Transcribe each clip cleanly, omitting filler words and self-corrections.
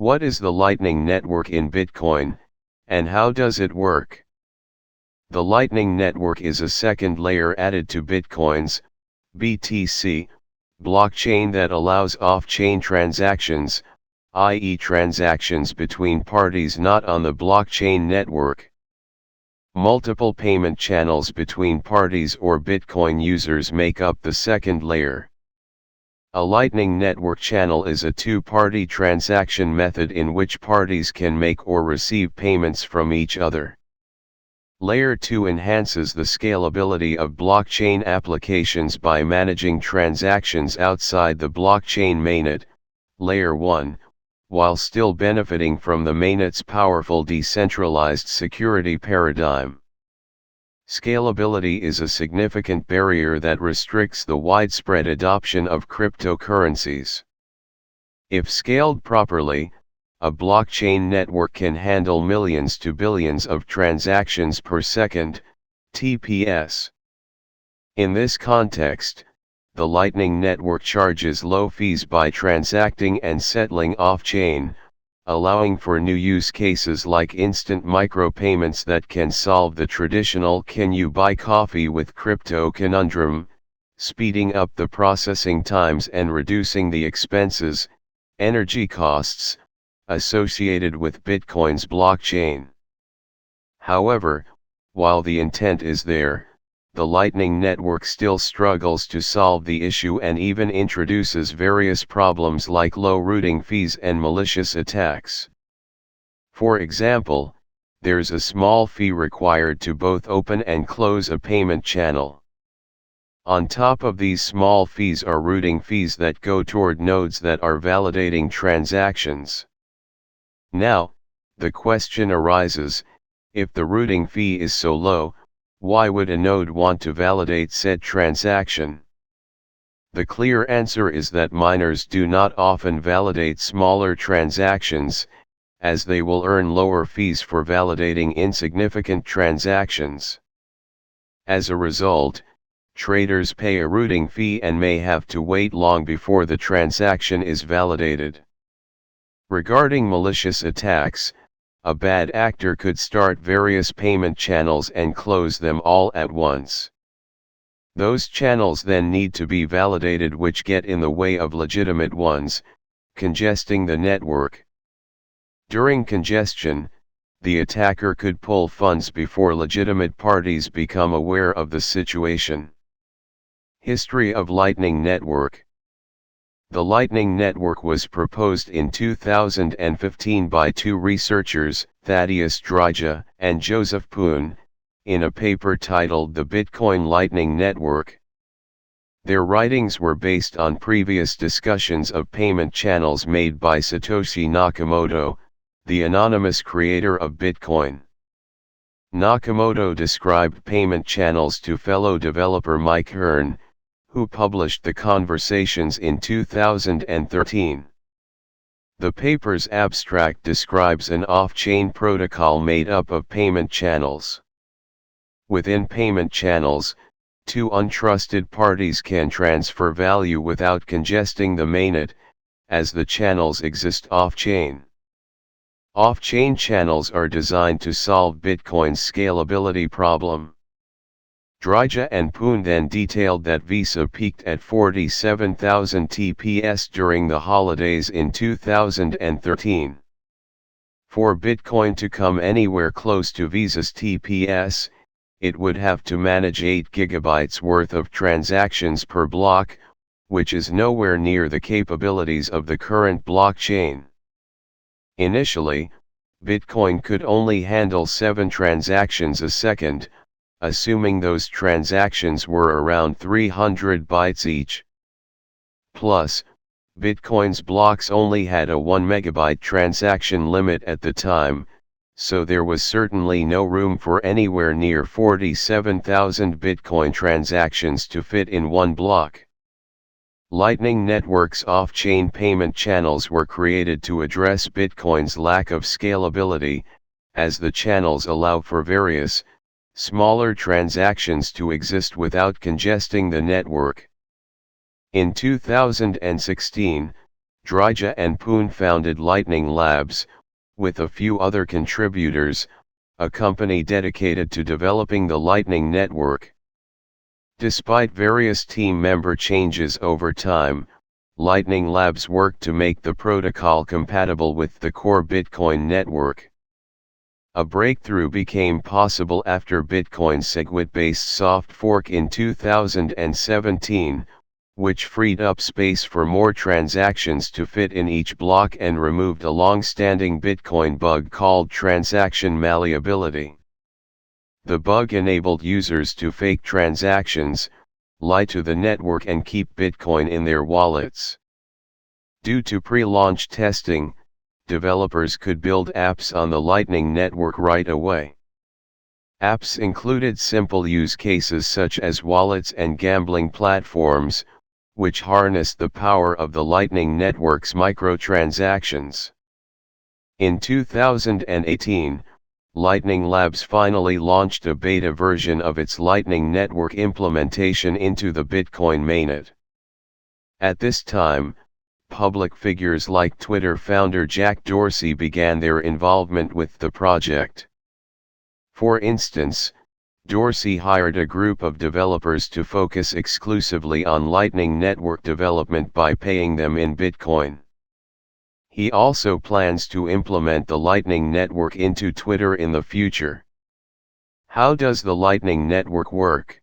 What is the Lightning Network in Bitcoin, and how does it work? The Lightning Network is a second layer added to Bitcoin's BTC blockchain that allows off-chain transactions, i.e. transactions between parties not on the blockchain network. Multiple payment channels between parties or Bitcoin users make up the second layer. A Lightning Network channel is a two-party transaction method in which parties can make or receive payments from each other. Layer 2 enhances the scalability of blockchain applications by managing transactions outside the blockchain mainnet, Layer 1, while still benefiting from the mainnet's powerful decentralized security paradigm. Scalability is a significant barrier that restricts the widespread adoption of cryptocurrencies. If scaled properly, a blockchain network can handle millions to billions of transactions per second, TPS. In this context, the Lightning Network charges low fees by transacting and settling off-chain, allowing for new use cases like instant micropayments that can solve the traditional "can you buy coffee with crypto" conundrum, speeding up the processing times and reducing the expenses, energy costs, associated with Bitcoin's blockchain. However, while the intent is there, the Lightning Network still struggles to solve the issue and even introduces various problems like low routing fees and malicious attacks. For example, there's a small fee required to both open and close a payment channel. On top of these small fees are routing fees that go toward nodes that are validating transactions. Now, the question arises, if the routing fee is so low, why would a node want to validate said transaction? The clear answer is that miners do not often validate smaller transactions, as they will earn lower fees for validating insignificant transactions. As a result, traders pay a routing fee and may have to wait long before the transaction is validated. Regarding malicious attacks, a bad actor could start various payment channels and close them all at once. Those channels then need to be validated, which get in the way of legitimate ones, congesting the network. During congestion, the attacker could pull funds before legitimate parties become aware of the situation. History of Lightning Network. The Lightning Network was proposed in 2015 by two researchers, Thaddeus Dryja and Joseph Poon, in a paper titled The Bitcoin Lightning Network. Their writings were based on previous discussions of payment channels made by Satoshi Nakamoto, the anonymous creator of Bitcoin. Nakamoto described payment channels to fellow developer Mike Hearn, who published the conversations in 2013. The paper's abstract describes an off-chain protocol made up of payment channels. Within payment channels, two untrusted parties can transfer value without congesting the mainnet, as the channels exist off-chain. Off-chain channels are designed to solve Bitcoin's scalability problem. Dryja and Poon then detailed that Visa peaked at 47,000 TPS during the holidays in 2013. For Bitcoin to come anywhere close to Visa's TPS, it would have to manage 8 GB worth of transactions per block, which is nowhere near the capabilities of the current blockchain. Initially, Bitcoin could only handle 7 transactions a second, assuming those transactions were around 300 bytes each. Plus, Bitcoin's blocks only had a 1 megabyte transaction limit at the time, so there was certainly no room for anywhere near 47,000 Bitcoin transactions to fit in one block. Lightning Network's off-chain payment channels were created to address Bitcoin's lack of scalability, as the channels allow for various, smaller transactions to exist without congesting the network. In 2016, Dryja and Poon founded Lightning Labs, with a few other contributors, a company dedicated to developing the Lightning Network. Despite various team member changes over time, Lightning Labs worked to make the protocol compatible with the core Bitcoin network. A breakthrough became possible after Bitcoin's SegWit-based soft fork in 2017, which freed up space for more transactions to fit in each block and removed a long-standing Bitcoin bug called transaction malleability. The bug enabled users to fake transactions, lie to the network and keep Bitcoin in their wallets. Due to pre-launch testing, developers could build apps on the Lightning Network right away. Apps included simple use cases such as wallets and gambling platforms, which harnessed the power of the Lightning Network's microtransactions. In 2018, Lightning Labs finally launched a beta version of its Lightning Network implementation into the Bitcoin mainnet. At this time, public figures like Twitter founder Jack Dorsey began their involvement with the project. For instance, Dorsey hired a group of developers to focus exclusively on Lightning Network development by paying them in Bitcoin. He also plans to implement the Lightning Network into Twitter in the future. How does the Lightning Network work?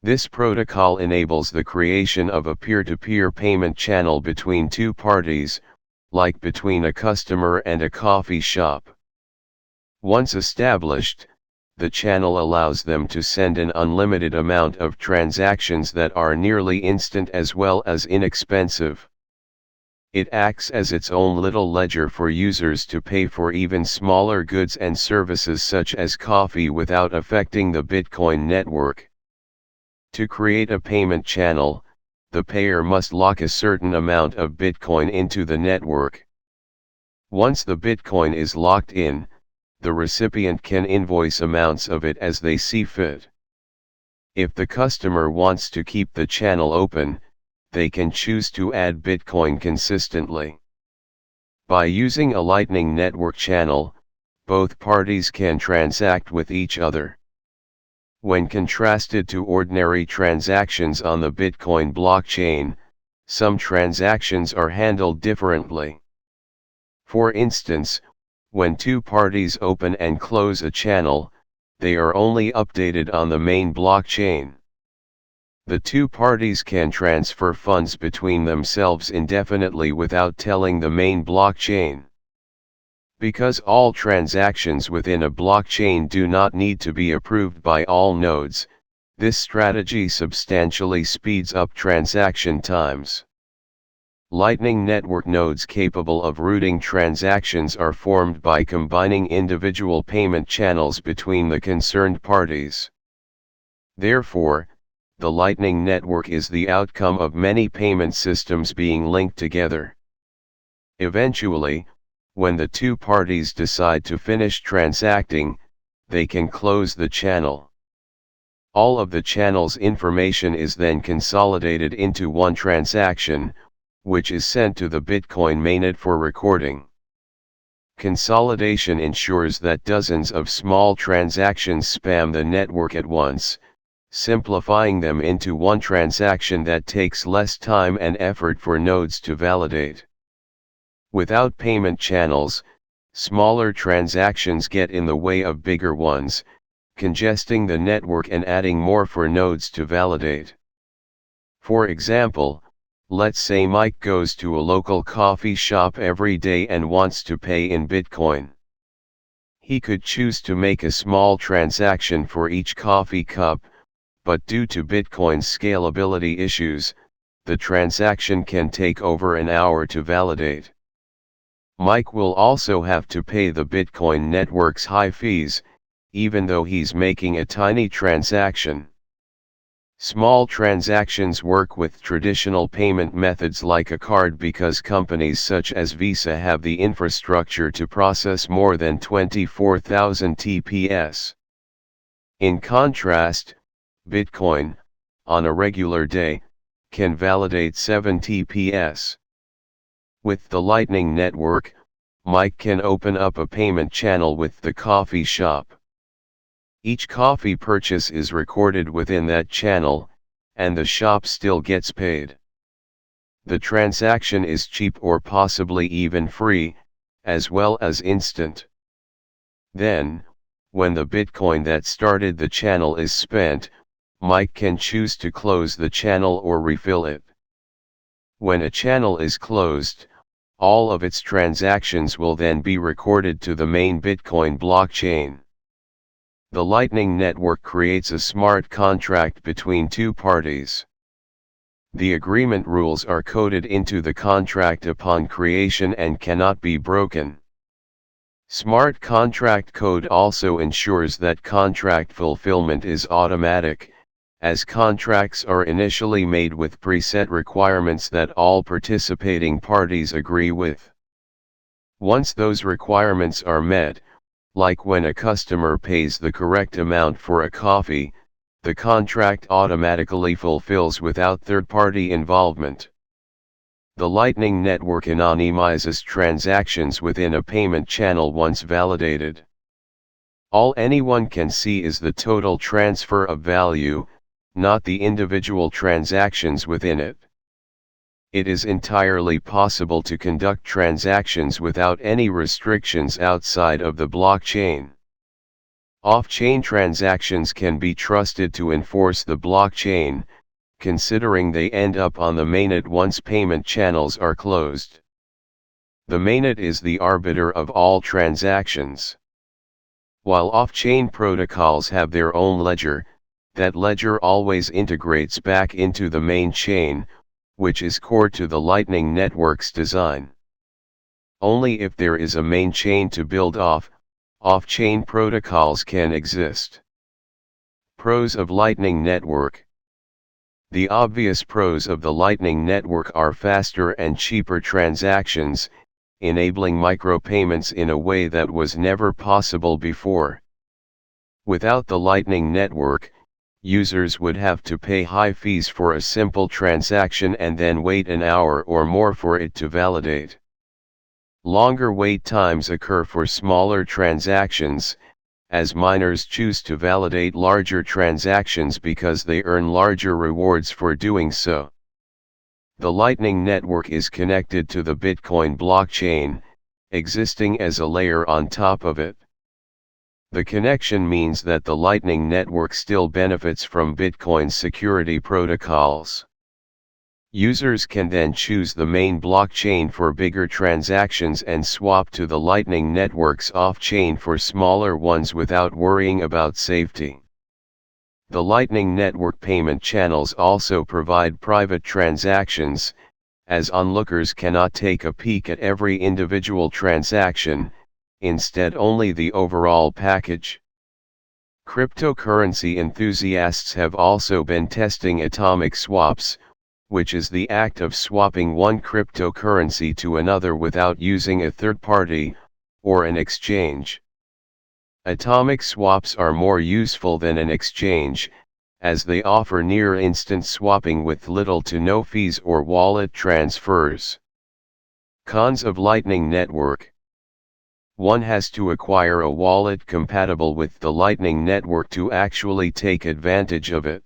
This protocol enables the creation of a peer-to-peer payment channel between two parties, like between a customer and a coffee shop. Once established, the channel allows them to send an unlimited amount of transactions that are nearly instant as well as inexpensive. It acts as its own little ledger for users to pay for even smaller goods and services such as coffee without affecting the Bitcoin network. To create a payment channel, the payer must lock a certain amount of Bitcoin into the network. Once the Bitcoin is locked in, the recipient can invoice amounts of it as they see fit. If the customer wants to keep the channel open, they can choose to add Bitcoin consistently. By using a Lightning Network channel, both parties can transact with each other. When contrasted to ordinary transactions on the Bitcoin blockchain, some transactions are handled differently. For instance, when two parties open and close a channel, they are only updated on the main blockchain. The two parties can transfer funds between themselves indefinitely without telling the main blockchain. Because all transactions within a blockchain do not need to be approved by all nodes, this strategy substantially speeds up transaction times. Lightning Network nodes capable of routing transactions are formed by combining individual payment channels between the concerned parties. Therefore, the Lightning Network is the outcome of many payment systems being linked together. Eventually, when the two parties decide to finish transacting, they can close the channel. All of the channel's information is then consolidated into one transaction, which is sent to the Bitcoin mainnet for recording. Consolidation ensures that dozens of small transactions spam the network at once, simplifying them into one transaction that takes less time and effort for nodes to validate. Without payment channels, smaller transactions get in the way of bigger ones, congesting the network and adding more for nodes to validate. For example, let's say Mike goes to a local coffee shop every day and wants to pay in Bitcoin. He could choose to make a small transaction for each coffee cup, but due to Bitcoin's scalability issues, the transaction can take over an hour to validate. Mike will also have to pay the Bitcoin network's high fees, even though he's making a tiny transaction. Small transactions work with traditional payment methods like a card because companies such as Visa have the infrastructure to process more than 24,000 TPS. In contrast, Bitcoin, on a regular day, can validate 7 TPS. With the Lightning Network, Mike can open up a payment channel with the coffee shop. Each coffee purchase is recorded within that channel, and the shop still gets paid. The transaction is cheap or possibly even free, as well as instant. Then, when the Bitcoin that started the channel is spent, Mike can choose to close the channel or refill it. When a channel is closed, all of its transactions will then be recorded to the main Bitcoin blockchain. The Lightning Network creates a smart contract between two parties. The agreement rules are coded into the contract upon creation and cannot be broken. Smart contract code also ensures that contract fulfillment is automatic, as contracts are initially made with preset requirements that all participating parties agree with. Once those requirements are met, like when a customer pays the correct amount for a coffee, the contract automatically fulfills without third-party involvement. The Lightning Network anonymizes transactions within a payment channel once validated. All anyone can see is the total transfer of value, not the individual transactions within it. It is entirely possible to conduct transactions without any restrictions outside of the blockchain. Off-chain transactions can be trusted to enforce the blockchain, considering they end up on the mainnet once payment channels are closed. The mainnet is the arbiter of all transactions. While off-chain protocols have their own ledger, that ledger always integrates back into the main chain, which is core to the Lightning Network's design. Only if there is a main chain to build off-chain protocols can exist. Pros of Lightning Network. The obvious pros of the Lightning Network are faster and cheaper transactions, enabling micropayments in a way that was never possible before. Without the Lightning Network, users would have to pay high fees for a simple transaction and then wait an hour or more for it to validate. Longer wait times occur for smaller transactions, as miners choose to validate larger transactions because they earn larger rewards for doing so. The Lightning Network is connected to the Bitcoin blockchain, existing as a layer on top of it. The connection means that the Lightning Network still benefits from Bitcoin's security protocols. Users can then choose the main blockchain for bigger transactions and swap to the Lightning Network's off-chain for smaller ones without worrying about safety. The Lightning Network payment channels also provide private transactions, as onlookers cannot take a peek at every individual transaction, instead only the overall package. Cryptocurrency enthusiasts have also been testing atomic swaps, which is the act of swapping one cryptocurrency to another without using a third party, or an exchange. Atomic swaps are more useful than an exchange, as they offer near-instant swapping with little to no fees or wallet transfers. Cons of Lightning Network. One has to acquire a wallet compatible with the Lightning Network to actually take advantage of it.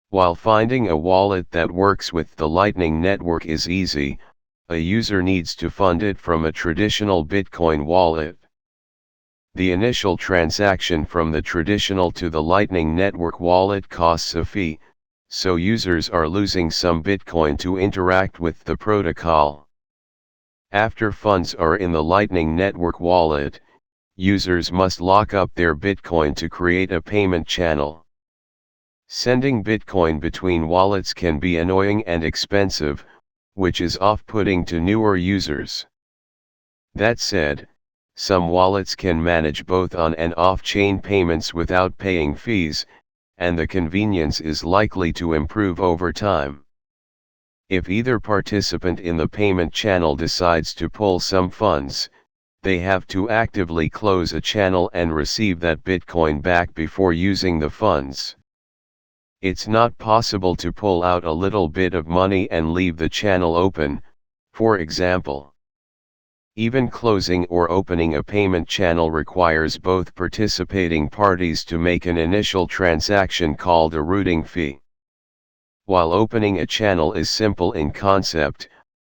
While finding a wallet that works with the Lightning Network is easy, a user needs to fund it from a traditional Bitcoin wallet. The initial transaction from the traditional to the Lightning Network wallet costs a fee, so users are losing some Bitcoin to interact with the protocol. After funds are in the Lightning Network wallet, users must lock up their Bitcoin to create a payment channel. Sending Bitcoin between wallets can be annoying and expensive, which is off-putting to newer users. That said, some wallets can manage both on and off-chain payments without paying fees, and the convenience is likely to improve over time. If either participant in the payment channel decides to pull some funds, they have to actively close a channel and receive that Bitcoin back before using the funds. It's not possible to pull out a little bit of money and leave the channel open, For example, even closing or opening a payment channel requires both participating parties to make an initial transaction called a routing fee. While opening a channel is simple in concept,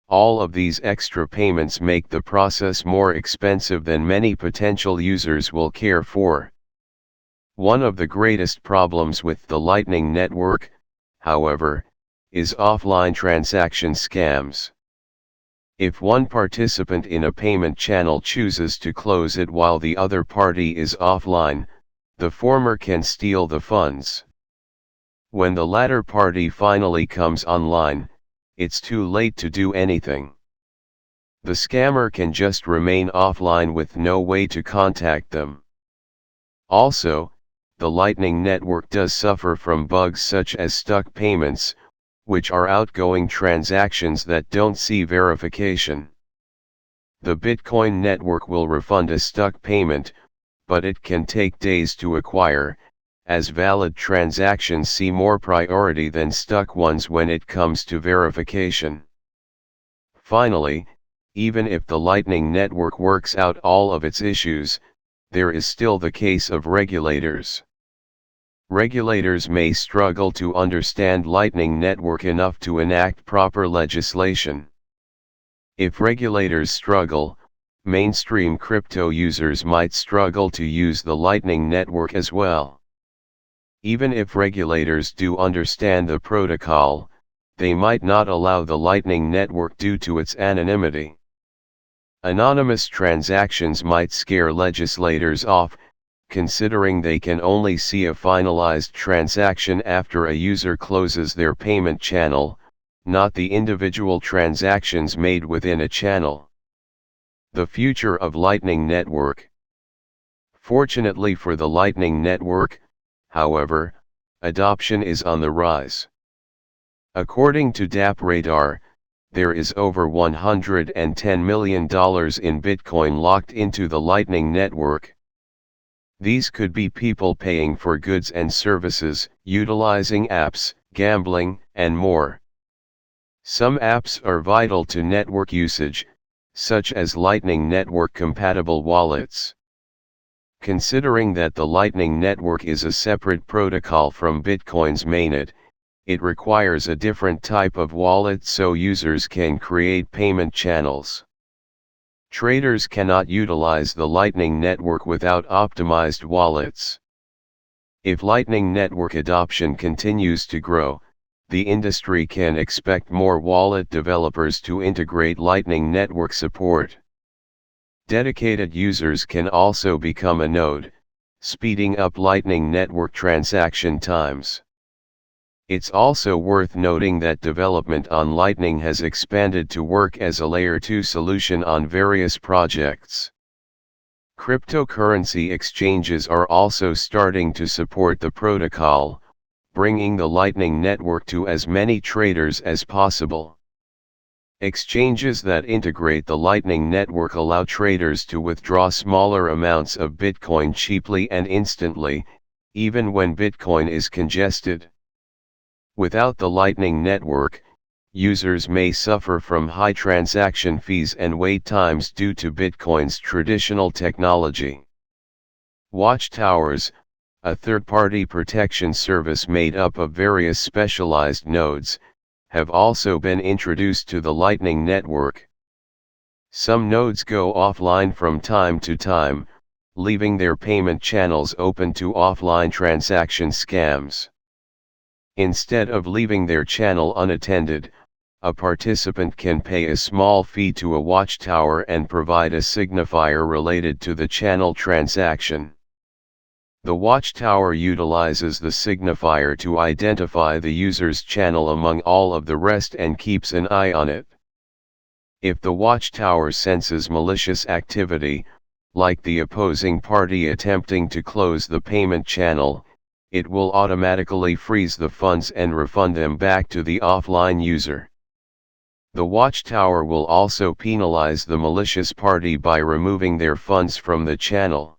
all of these extra payments make the process more expensive than many potential users will care for. One of the greatest problems with the Lightning Network, however, is offline transaction scams. If one participant in a payment channel chooses to close it while the other party is offline, the former can steal the funds. When the latter party finally comes online, it's too late to do anything. The scammer can just remain offline with no way to contact them. Also, the Lightning Network does suffer from bugs such as stuck payments, which are outgoing transactions that don't see verification. The Bitcoin network will refund a stuck payment, but it can take days to acquire, as valid transactions see more priority than stuck ones when it comes to verification. Finally, even if the Lightning Network works out all of its issues, there is still the case of regulators. Regulators may struggle to understand Lightning Network enough to enact proper legislation. If regulators struggle, mainstream crypto users might struggle to use the Lightning Network as well. Even if regulators do understand the protocol, they might not allow the Lightning Network due to its anonymity. Anonymous transactions might scare legislators off, considering they can only see a finalized transaction after a user closes their payment channel, not the individual transactions made within a channel. The future of Lightning Network. Fortunately for the Lightning Network, however, adoption is on the rise. According to DappRadar, there is over $110 million in Bitcoin locked into the Lightning Network. These could be people paying for goods and services, utilizing apps, gambling, and more. Some apps are vital to network usage, such as Lightning Network-compatible wallets. Considering that the Lightning Network is a separate protocol from Bitcoin's mainnet, it requires a different type of wallet so users can create payment channels. Traders cannot utilize the Lightning Network without optimized wallets. If Lightning Network adoption continues to grow, the industry can expect more wallet developers to integrate Lightning Network support. Dedicated users can also become a node, speeding up Lightning Network transaction times. It's also worth noting that development on Lightning has expanded to work as a Layer 2 solution on various projects. Cryptocurrency exchanges are also starting to support the protocol, bringing the Lightning Network to as many traders as possible. Exchanges that integrate the Lightning Network allow traders to withdraw smaller amounts of Bitcoin cheaply and instantly, even when Bitcoin is congested. Without the Lightning Network, users may suffer from high transaction fees and wait times due to Bitcoin's traditional technology. Watchtowers, a third-party protection service made up of various specialized nodes, have also been introduced to the Lightning Network. Some nodes go offline from time to time, leaving their payment channels open to offline transaction scams. Instead of leaving their channel unattended, a participant can pay a small fee to a watchtower and provide a signifier related to the channel transaction. The watchtower utilizes the signifier to identify the user's channel among all of the rest and keeps an eye on it. If the watchtower senses malicious activity, like the opposing party attempting to close the payment channel, it will automatically freeze the funds and refund them back to the offline user. The watchtower will also penalize the malicious party by removing their funds from the channel.